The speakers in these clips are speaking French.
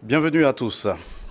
Bienvenue à tous.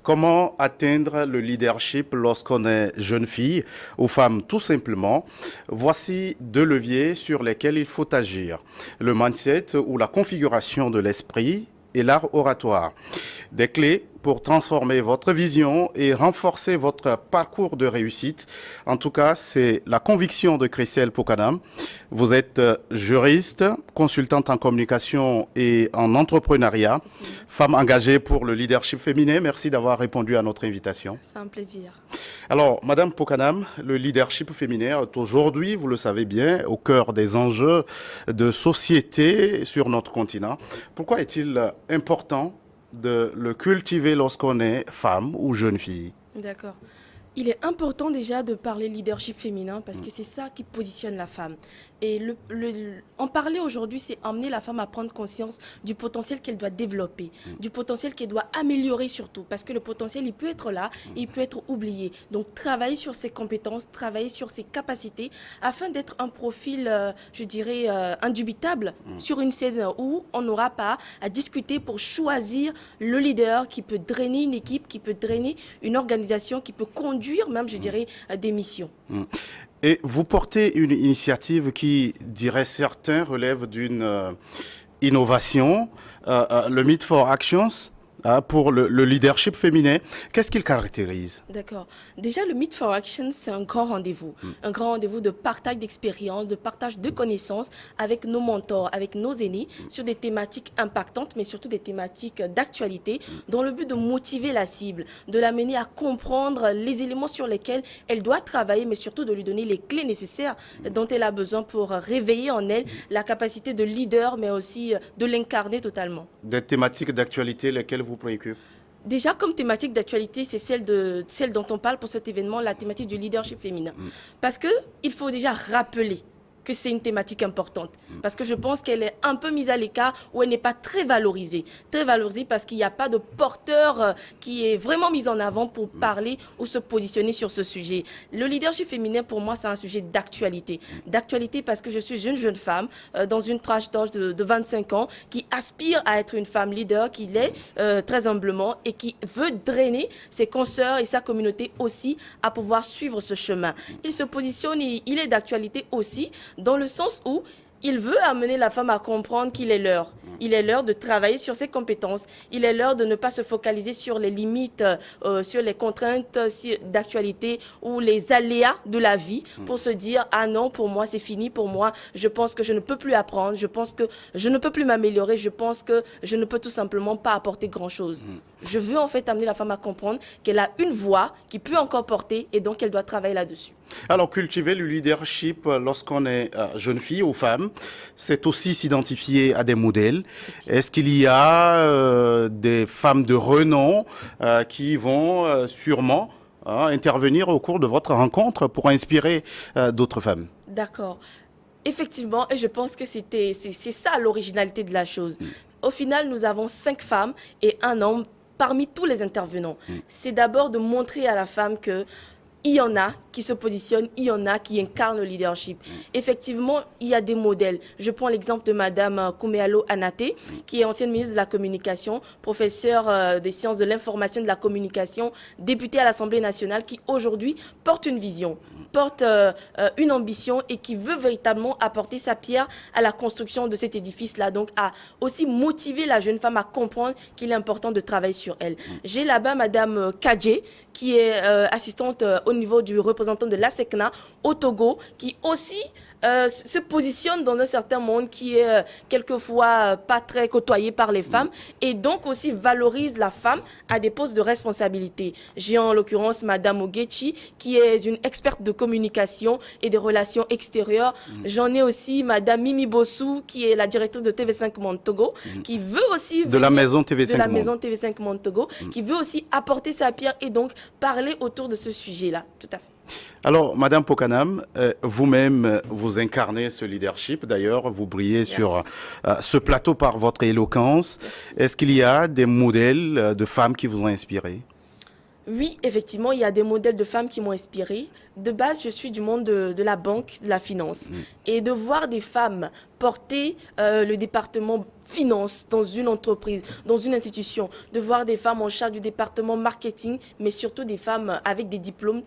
Comment atteindre le leadership lorsqu'on est jeune fille ou femme tout simplement? Voici deux leviers sur lesquels il faut agir. Le mindset ou la configuration de l'esprit et l'art oratoire. Des clés pour transformer votre vision et renforcer votre parcours de réussite. En tout cas, c'est la conviction de Christelle Pokanam. Vous êtes juriste, consultante en communication et en entrepreneuriat, femme engagée pour le leadership féminin. Merci d'avoir répondu à notre invitation. C'est un plaisir. Alors, Madame Pokanam, le leadership féminin est aujourd'hui, vous le savez bien, au cœur des enjeux de société sur notre continent. Pourquoi est-il important de le cultiver lorsqu'on est femme ou jeune fille? D'accord. Il est important déjà de parler leadership féminin parce que c'est ça qui positionne la femme. Et en parler aujourd'hui, c'est emmener la femme à prendre conscience du potentiel qu'elle doit développer, du potentiel qu'elle doit améliorer surtout. Parce que le potentiel, il peut être là, et il peut être oublié. Donc, travailler sur ses compétences, travailler sur ses capacités afin d'être un profil, je dirais, indubitable sur une scène où on n'aura pas à discuter pour choisir le leader qui peut drainer une équipe, qui peut drainer une organisation, qui peut conduire même, je dirais, des missions. Et vous portez une initiative qui, diraient certains, relève d'une innovation, le Meet for Actions, pour le leadership féminin. Qu'est-ce qu'il caractérise? D'accord. Déjà, le Meet for Action, c'est un grand rendez-vous. Un grand rendez-vous de partage d'expériences, de partage de connaissances avec nos mentors, avec nos aînés, sur des thématiques impactantes, mais surtout des thématiques d'actualité, dans le but de motiver la cible, de l'amener à comprendre les éléments sur lesquels elle doit travailler, mais surtout de lui donner les clés nécessaires dont elle a besoin pour réveiller en elle la capacité de leader, mais aussi de l'incarner totalement. Des thématiques d'actualité lesquelles vous préoccupent? Déjà, comme thématique d'actualité, c'est celle dont on parle pour cet événement, la thématique du leadership féminin. Parce qu'il faut déjà rappeler que c'est une thématique importante. Parce que je pense qu'elle est un peu mise à l'écart ou elle n'est pas très valorisée. Très valorisée parce qu'il n'y a pas de porteur qui est vraiment mis en avant pour parler ou se positionner sur ce sujet. Le leadership féminin, pour moi, c'est un sujet d'actualité. D'actualité parce que je suis une jeune femme dans une tranche d'âge de 25 ans qui aspire à être une femme leader, qui l'est très humblement et qui veut drainer ses consoeurs et sa communauté aussi à pouvoir suivre ce chemin. Il se positionne et il est d'actualité aussi dans le sens où il veut amener la femme à comprendre qu'il est l'heure. Il est l'heure de travailler sur ses compétences. Il est l'heure de ne pas se focaliser sur les limites, sur les contraintes d'actualité ou les aléas de la vie pour se dire « Ah non, pour moi, c'est fini. Pour moi, je pense que je ne peux plus apprendre. Je pense que je ne peux plus m'améliorer. Je pense que je ne peux tout simplement pas apporter grand-chose. » Je veux en fait amener la femme à comprendre qu'elle a une voix qui peut encore porter et donc elle doit travailler là-dessus. Alors, cultiver le leadership lorsqu'on est jeune fille ou femme, c'est aussi s'identifier à des modèles. Est-ce qu'il y a des femmes de renom qui vont sûrement intervenir au cours de votre rencontre pour inspirer d'autres femmes? D'accord. Effectivement, et je pense que c'est ça l'originalité de la chose. Au final, nous avons 5 femmes et un homme parmi tous les intervenants. C'est d'abord de montrer à la femme que il y en a qui se positionnent, il y en a qui incarnent le leadership. Effectivement, il y a des modèles. Je prends l'exemple de Madame Kouméalo Anaté, qui est ancienne ministre de la Communication, professeure des sciences de l'information et de la communication, députée à l'Assemblée nationale, qui aujourd'hui porte une vision, porte une ambition et qui veut véritablement apporter sa pierre à la construction de cet édifice-là. Donc, à aussi motiver la jeune femme à comprendre qu'il est important de travailler sur elle. J'ai là-bas Madame Kadje, qui est assistante au niveau du représentant de l'ASECNA au Togo, qui aussi se positionne dans un certain monde qui est quelquefois pas très côtoyé par les femmes et donc aussi valorise la femme à des postes de responsabilité. J'ai en l'occurrence Madame Ogechi qui est une experte de communication et des relations extérieures. J'en ai aussi Madame Mimi Bossou qui est la directrice de TV5 Monde Togo qui veut aussi De la maison TV5 de la Monde. maison TV5 Monde Togo qui veut aussi apporter sa pierre et donc parler autour de ce sujet-là. Tout à fait. Alors, Madame Pokanam, vous-même, vous incarnez ce leadership. D'ailleurs, vous brillez sur ce plateau par votre éloquence. Merci. Est-ce qu'il y a des modèles de femmes qui vous ont inspiré? Oui, effectivement, il y a des modèles de femmes qui m'ont inspirée. De base, je suis du monde de la banque, de la finance. Et de voir des femmes porter le département finance dans une entreprise, dans une institution, de voir des femmes en charge du département marketing, mais surtout des femmes avec des diplômes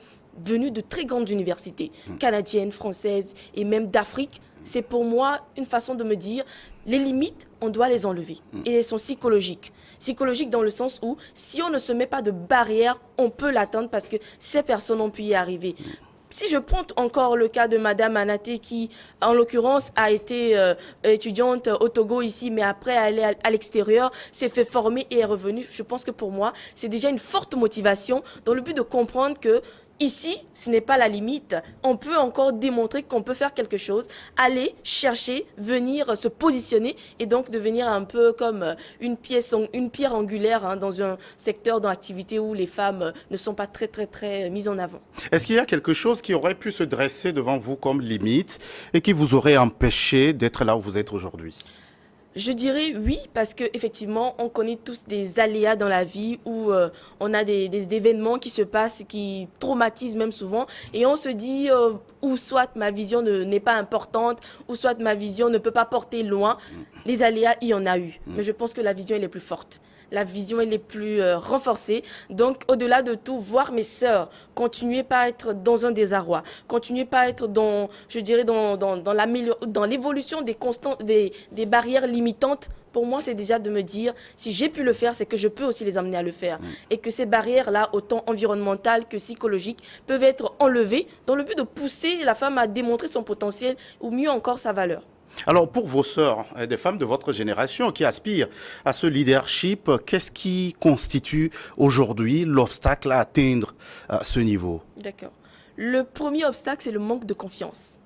venus de très grandes universités, canadiennes, françaises et même d'Afrique, c'est pour moi une façon de me dire, les limites, on doit les enlever. Et elles sont psychologiques. Psychologiques dans le sens où, si on ne se met pas de barrière, on peut l'atteindre parce que ces personnes ont pu y arriver. Si je prends encore le cas de Madame Anaté qui, en l'occurrence, a été étudiante au Togo ici, mais après elle est à l'extérieur, s'est fait former et est revenue, je pense que pour moi, c'est déjà une forte motivation dans le but de comprendre que ici, ce n'est pas la limite. On peut encore démontrer qu'on peut faire quelque chose, aller chercher, venir se positionner et donc devenir un peu comme une pierre angulaire hein, dans un secteur d'activité où les femmes ne sont pas très mises en avant. Est-ce qu'il y a quelque chose qui aurait pu se dresser devant vous comme limite et qui vous aurait empêché d'être là où vous êtes aujourd'hui? Je dirais oui, parce que effectivement, on connaît tous des aléas dans la vie où on a des événements qui se passent, qui traumatisent même souvent, et on se dit ou soit ma vision n'est pas importante, ou soit ma vision ne peut pas porter loin. Les aléas, il y en a eu, mais je pense que la vision elle est plus forte. La vision elle est plus renforcée. Donc, au-delà de tout, voir mes sœurs continuer pas à être dans un désarroi, continuer pas à être dans, je dirais, dans l'évolution des barrières limitantes. Pour moi, c'est déjà de me dire, si j'ai pu le faire, c'est que je peux aussi les amener à le faire. Et que ces barrières-là, autant environnementales que psychologiques, peuvent être enlevées dans le but de pousser la femme à démontrer son potentiel ou mieux encore sa valeur. Alors, pour vos sœurs, des femmes de votre génération qui aspirent à ce leadership, qu'est-ce qui constitue aujourd'hui l'obstacle à atteindre ce niveau? D'accord. Le premier obstacle, c'est le manque de confiance.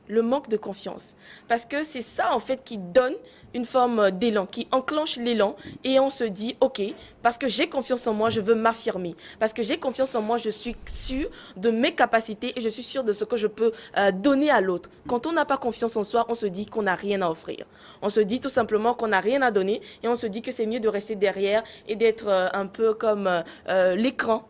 Le manque de confiance. Parce que c'est ça, en fait, qui donne une forme d'élan, qui enclenche l'élan et on se dit, OK, parce que j'ai confiance en moi, je veux m'affirmer. Parce que j'ai confiance en moi, je suis sûr de mes capacités et je suis sûr de ce que je peux donner à l'autre. Quand on n'a pas confiance en soi, on se dit qu'on n'a rien à offrir. On se dit tout simplement qu'on n'a rien à donner et on se dit que c'est mieux de rester derrière et d'être un peu comme l'écran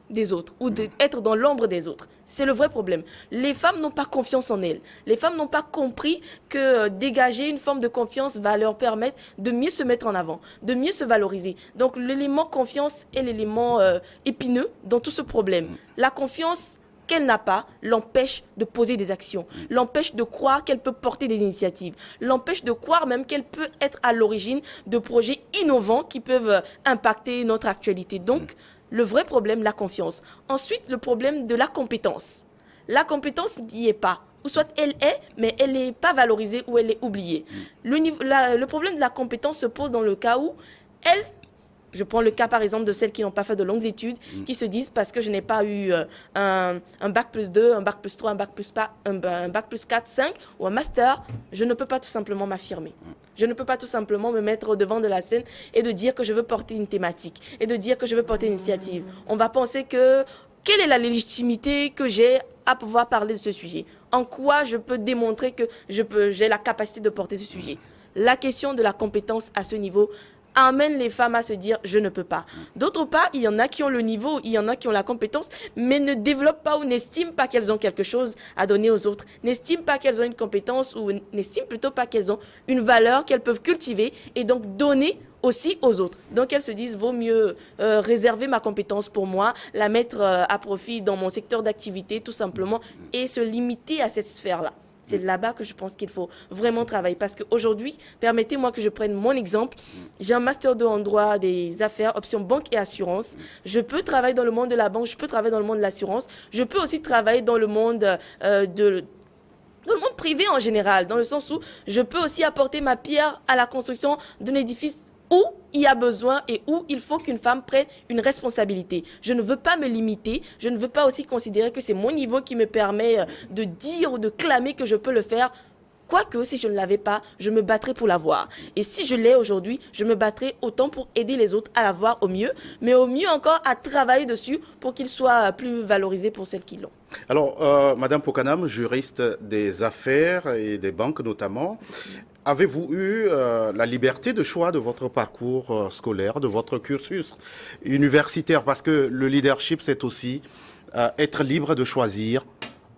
des autres ou d'être dans l'ombre des autres. C'est le vrai problème. Les femmes n'ont pas confiance en elles. Les femmes n'ont pas compris que dégager une forme de confiance va leur permettre de mieux se mettre en avant, de mieux se valoriser. Donc l'élément confiance est l'élément épineux dans tout ce problème. La confiance qu'elle n'a pas l'empêche de poser des actions, l'empêche de croire qu'elle peut porter des initiatives, l'empêche de croire même qu'elle peut être à l'origine de projets innovants qui peuvent impacter notre actualité. Donc, le vrai problème, la confiance. Ensuite, le problème de la compétence. La compétence n'y est pas. Ou soit elle est, mais elle n'est pas valorisée ou elle est oubliée. Le problème de la compétence se pose dans le cas où elle, je prends le cas par exemple de celles qui n'ont pas fait de longues études, qui se disent parce que je n'ai pas eu un bac plus 2, un bac plus 3, un bac plus 4, 5 ou un master, je ne peux pas tout simplement m'affirmer. Je ne peux pas tout simplement me mettre au devant de la scène et de dire que je veux porter une thématique et de dire que je veux porter une initiative. On va penser que quelle est la légitimité que j'ai à pouvoir parler de ce sujet? En quoi je peux démontrer que j'ai la capacité de porter ce sujet? La question de la compétence à ce niveau amène les femmes à se dire je ne peux pas. D'autre part, il y en a qui ont le niveau, il y en a qui ont la compétence, mais ne développent pas ou n'estiment pas qu'elles ont quelque chose à donner aux autres, n'estiment pas qu'elles ont une compétence ou n'estiment plutôt pas qu'elles ont une valeur qu'elles peuvent cultiver et donc donner aussi aux autres. Donc elles se disent vaut mieux réserver ma compétence pour moi, la mettre à profit dans mon secteur d'activité tout simplement et se limiter à cette sphère-là. C'est là-bas que je pense qu'il faut vraiment travailler. Parce qu'aujourd'hui, permettez-moi que je prenne mon exemple. J'ai un master 2 en droit des affaires, option banque et assurance. Je peux travailler dans le monde de la banque, je peux travailler dans le monde de l'assurance. Je peux aussi travailler dans le monde dans le monde privé en général, dans le sens où je peux aussi apporter ma pierre à la construction d'un édifice où il y a besoin et où il faut qu'une femme prenne une responsabilité. Je ne veux pas me limiter, je ne veux pas aussi considérer que c'est mon niveau qui me permet de dire ou de clamer que je peux le faire. Quoique, si je ne l'avais pas, je me battrais pour l'avoir. Et si je l'ai aujourd'hui, je me battrai autant pour aider les autres à l'avoir au mieux, mais au mieux encore à travailler dessus pour qu'ils soient plus valorisés pour celles qui l'ont. Alors, Madame Pokanam, juriste des affaires et des banques notamment, avez-vous eu la liberté de choix de votre parcours scolaire, de votre cursus universitaire? Parce que le leadership, c'est aussi être libre de choisir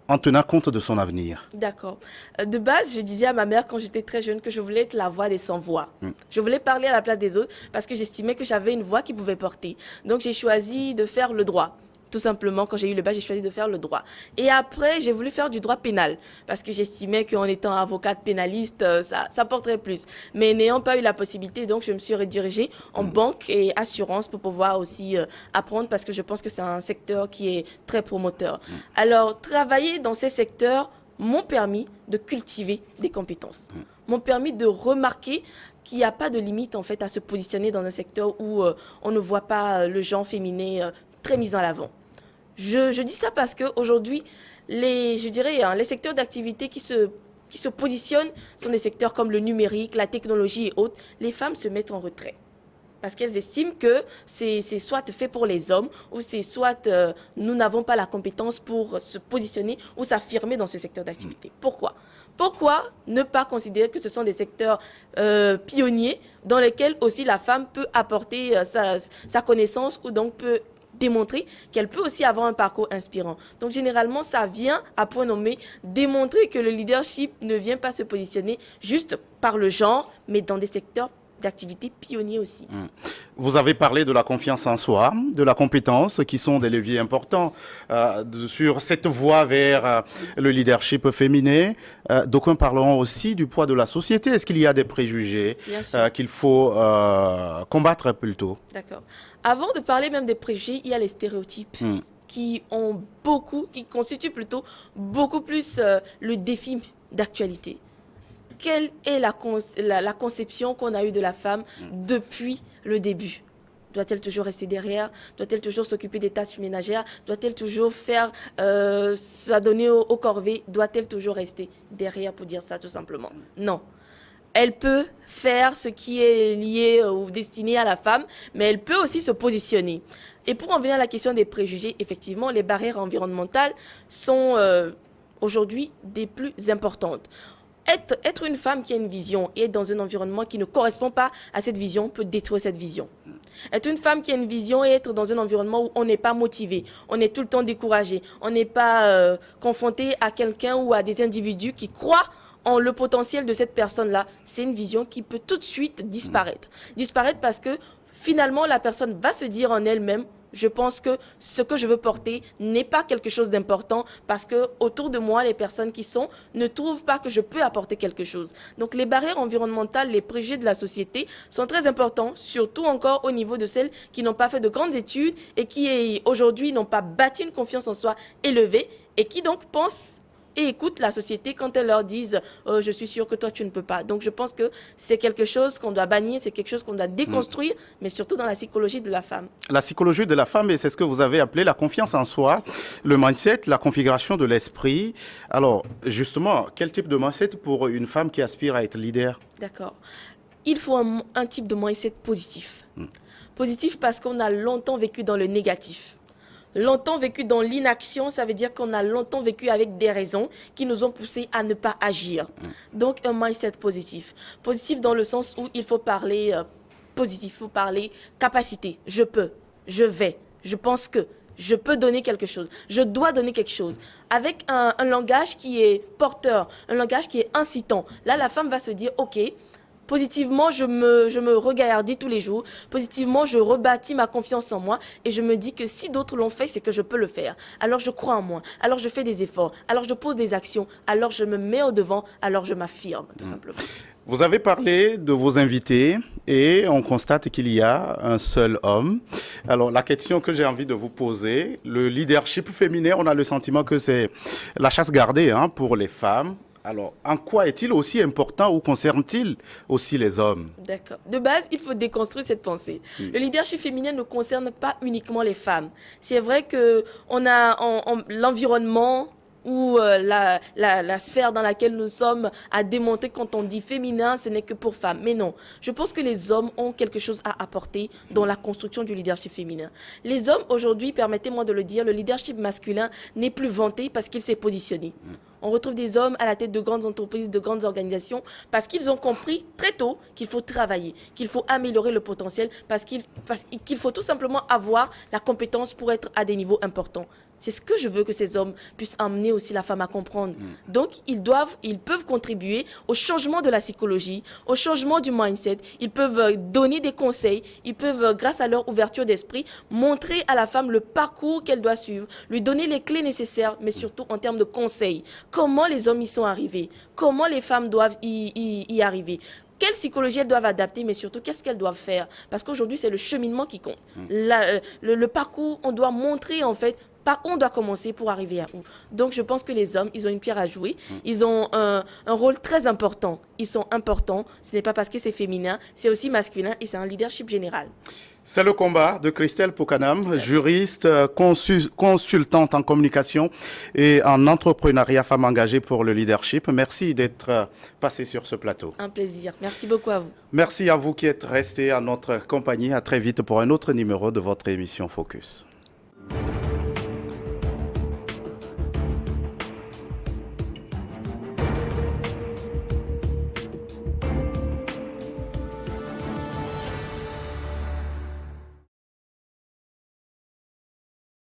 en tenant compte de son avenir. D'accord. De base, je disais à ma mère quand j'étais très jeune que je voulais être la voix des sans-voix. Je voulais parler à la place des autres parce que j'estimais que j'avais une voix qui pouvait porter. Donc j'ai choisi de faire le droit. Tout simplement, quand j'ai eu le bac, j'ai choisi de faire le droit. Et après, j'ai voulu faire du droit pénal parce que j'estimais qu'en étant avocate pénaliste, ça porterait plus. Mais n'ayant pas eu la possibilité, donc je me suis redirigée en banque et assurance pour pouvoir aussi apprendre parce que je pense que c'est un secteur qui est très promoteur. Alors, travailler dans ces secteurs m'ont permis de cultiver des compétences, m'ont permis de remarquer qu'il n'y a pas de limite en fait à se positionner dans un secteur où on ne voit pas le genre féminin très mis en avant. Je dis ça parce qu'aujourd'hui, je dirais, les secteurs d'activité qui se positionnent sont des secteurs comme le numérique, la technologie et autres. Les femmes se mettent en retrait. Parce qu'elles estiment que c'est soit fait pour les hommes ou c'est soit nous n'avons pas la compétence pour se positionner ou s'affirmer dans ce secteur d'activité. Pourquoi? Pourquoi ne pas considérer que ce sont des secteurs pionniers dans lesquels aussi la femme peut apporter sa connaissance ou donc peut démontrer qu'elle peut aussi avoir un parcours inspirant. Donc généralement, ça vient à point nommé démontrer que le leadership ne vient pas se positionner juste par le genre, mais dans des secteurs d'activités pionniers aussi. Vous avez parlé de la confiance en soi, de la compétence, qui sont des leviers importants sur cette voie vers le leadership féminin. D'aucuns parleront aussi du poids de la société. Est-ce qu'il y a des préjugés qu'il faut combattre plutôt? D'accord. Avant de parler même des préjugés, il y a les stéréotypes. Qui constituent plutôt beaucoup plus le défi d'actualité. Quelle est la conception qu'on a eue de la femme depuis le début? Doit-elle toujours rester derrière? Doit-elle toujours s'occuper des tâches ménagères? Doit-elle toujours faire s'adonner aux corvées? Doit-elle toujours rester derrière pour dire ça tout simplement? Non. Elle peut faire ce qui est lié ou destiné à la femme, mais elle peut aussi se positionner. Et pour en venir à la question des préjugés, effectivement, les barrières environnementales sont aujourd'hui des plus importantes. Être une femme qui a une vision et être dans un environnement qui ne correspond pas à cette vision peut détruire cette vision. Être une femme qui a une vision et être dans un environnement où on n'est pas motivé, on est tout le temps découragé, on n'est pas confronté à quelqu'un ou à des individus qui croient en le potentiel de cette personne-là, c'est une vision qui peut tout de suite disparaître. Disparaître parce que finalement la personne va se dire en elle-même: je pense que ce que je veux porter n'est pas quelque chose d'important parce que autour de moi, les personnes qui sont ne trouvent pas que je peux apporter quelque chose. Donc les barrières environnementales, les préjugés de la société sont très importants, surtout encore au niveau de celles qui n'ont pas fait de grandes études et qui aujourd'hui n'ont pas bâti une confiance en soi élevée et qui donc pensent et écoutent la société quand elle leur disent je suis sûre que toi tu ne peux pas. Donc je pense que c'est quelque chose qu'on doit bannir, c'est quelque chose qu'on doit déconstruire, mais surtout dans la psychologie de la femme. La psychologie de la femme, et c'est ce que vous avez appelé la confiance en soi, le mindset, la configuration de l'esprit. Alors justement, quel type de mindset pour une femme qui aspire à être leader? D'accord. Il faut un type de mindset positif. Positif parce qu'on a longtemps vécu dans le négatif. Longtemps vécu dans l'inaction, ça veut dire qu'on a longtemps vécu avec des raisons qui nous ont poussés à ne pas agir. Donc un mindset positif. Positif dans le sens où il faut parler positif, il faut parler capacité. Je peux, je vais, je pense que, je peux donner quelque chose, je dois donner quelque chose. Avec un langage qui est porteur, un langage qui est incitant. Là, la femme va se dire, ok, positivement, je me regardis tous les jours. Positivement, je rebâtis ma confiance en moi et je me dis que si d'autres l'ont fait, c'est que je peux le faire. Alors je crois en moi, alors je fais des efforts, alors je pose des actions, alors je me mets au devant, alors je m'affirme, tout simplement. Vous avez parlé de vos invités et on constate qu'il y a un seul homme. Alors la question que j'ai envie de vous poser, le leadership féminin, on a le sentiment que c'est la chasse gardée pour les femmes. Alors, en quoi est-il aussi important ou concerne-t-il aussi les hommes? D'accord. De base, il faut déconstruire cette pensée. Le leadership féminin ne concerne pas uniquement les femmes. C'est vrai que on a l'environnement ou la sphère dans laquelle nous sommes à démontrer quand on dit féminin, ce n'est que pour femmes. Mais non, je pense que les hommes ont quelque chose à apporter dans la construction du leadership féminin. Les hommes, aujourd'hui, permettez-moi de le dire, le leadership masculin n'est plus vanté parce qu'il s'est positionné. On retrouve des hommes à la tête de grandes entreprises, de grandes organisations, parce qu'ils ont compris très tôt qu'il faut travailler, qu'il faut améliorer le potentiel, parce qu'il faut tout simplement avoir la compétence pour être à des niveaux importants. C'est ce que je veux que ces hommes puissent amener aussi la femme à comprendre. Donc, ils peuvent contribuer au changement de la psychologie, au changement du mindset. Ils peuvent donner des conseils. Ils peuvent, grâce à leur ouverture d'esprit, montrer à la femme le parcours qu'elle doit suivre, lui donner les clés nécessaires, mais surtout en termes de conseils. Comment les hommes y sont arrivés? Comment les femmes doivent y arriver? Quelle psychologie elles doivent adapter, mais surtout, qu'est-ce qu'elles doivent faire? Parce qu'aujourd'hui, c'est le cheminement qui compte. Le parcours, on doit montrer, en fait, par où on doit commencer pour arriver à où. Donc, je pense que les hommes, ils ont une pierre à jouer. Ils ont un rôle très important. Ils sont importants. Ce n'est pas parce que c'est féminin, c'est aussi masculin et c'est un leadership général. C'est le combat de Christelle Poukanam, juriste, consultante en communication et en entrepreneuriat, femme engagée pour le leadership. Merci d'être passée sur ce plateau. Un plaisir. Merci beaucoup à vous. Merci à vous qui êtes restés à notre compagnie. À très vite pour un autre numéro de votre émission Focus.